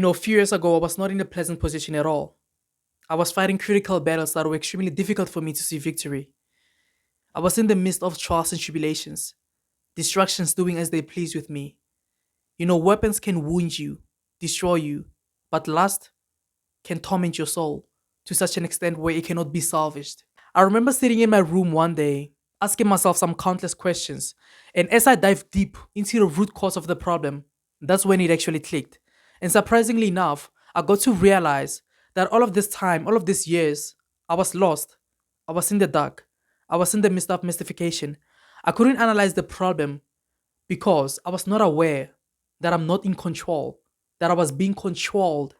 A few years ago, I was not in a pleasant position at all. I was fighting critical battles that were extremely difficult for me to see victory. I was in the midst of trials and tribulations, distractions doing as they please with me. Weapons can wound you, destroy you, but lust can torment your soul to such an extent where it cannot be salvaged. I remember sitting in my room one day, asking myself some countless questions, and as I dived deep into the root cause of the problem, that's when it actually clicked. And surprisingly enough, I got to realize that all of this time, all of these years, I was lost. I was in the dark. I was in the midst of mystification. I couldn't analyze the problem because I was not aware that I'm not in control, that I was being controlled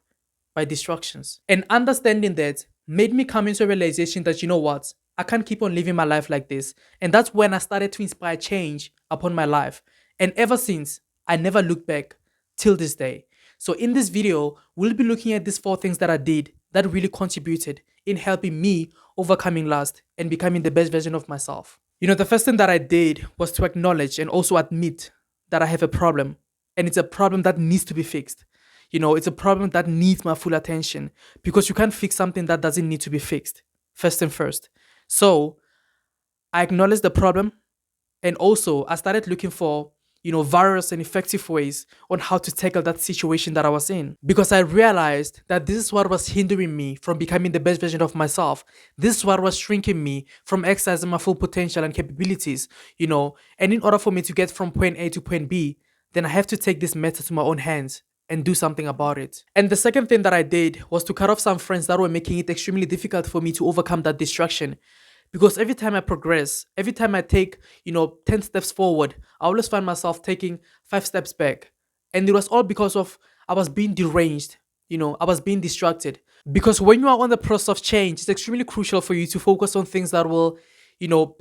by distractions. And understanding that made me come into a realization that, what, I can't keep on living my life like this. And that's when I started to inspire change upon my life. And ever since, I never looked back till this day. So in this video, we'll be looking at these four things that I did that really contributed in helping me overcoming lust and becoming the best version of myself. The first thing that I did was to acknowledge and also admit that I have a problem. And it's a problem that needs to be fixed. It's a problem that needs my full attention because you can't fix something that doesn't need to be fixed, first and first. So I acknowledged the problem, and also I started looking for, various and effective ways on how to tackle that situation that I was in. Because I realized that this is what was hindering me from becoming the best version of myself. This is what was shrinking me from exercising my full potential and capabilities, And in order for me to get from point A to point B, then I have to take this matter to my own hands and do something about it. And the second thing that I did was to cut off some friends that were making it extremely difficult for me to overcome that distraction. Because every time I progress, every time I take, 10 steps forward, I always find myself taking 5 steps back. And it was all because of I was being deranged, I was being distracted. Because when you are on the process of change, it's extremely crucial for you to focus on things that will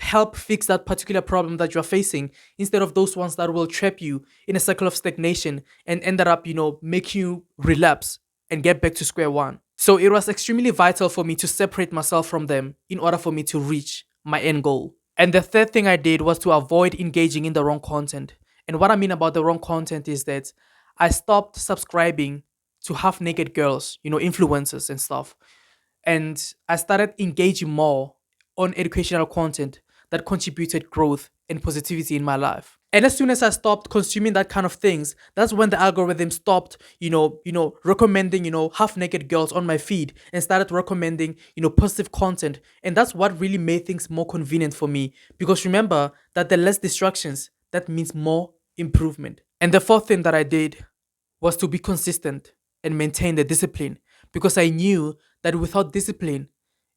help fix that particular problem that you're facing instead of those ones that will trap you in a cycle of stagnation and ended up, make you relapse and get back to square one. So it was extremely vital for me to separate myself from them in order for me to reach my end goal. And the third thing I did was to avoid engaging in the wrong content. And what I mean about the wrong content is that I stopped subscribing to half naked girls, influencers and stuff. And I started engaging more on educational content that contributed growth and positivity in my life. And as soon as I stopped consuming that kind of things, that's when the algorithm stopped, recommending, half-naked girls on my feed and started recommending, positive content. And that's what really made things more convenient for me. Because remember that the less distractions, that means more improvement. And the fourth thing that I did was to be consistent and maintain the discipline because I knew that without discipline,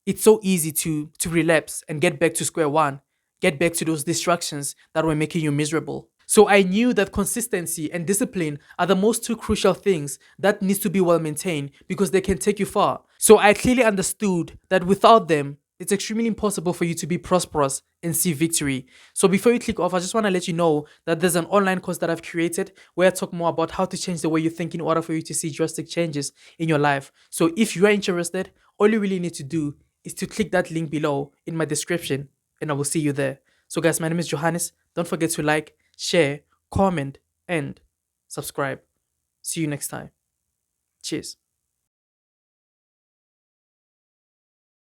it's so easy to relapse and get back to square one, get back to those distractions that were making you miserable. So I knew that consistency and discipline are the most two crucial things that needs to be well maintained because they can take you far. So I clearly understood that without them, it's extremely impossible for you to be prosperous and see victory. So before you click off, I just want to let you know that there's an online course that I've created where I talk more about how to change the way you think in order for you to see drastic changes in your life. So if you are interested, all you really need to do is to click that link below in my description and I will see you there. So guys, my name is Johannes. Don't forget to like, share, comment, and subscribe. See you next time. Cheers.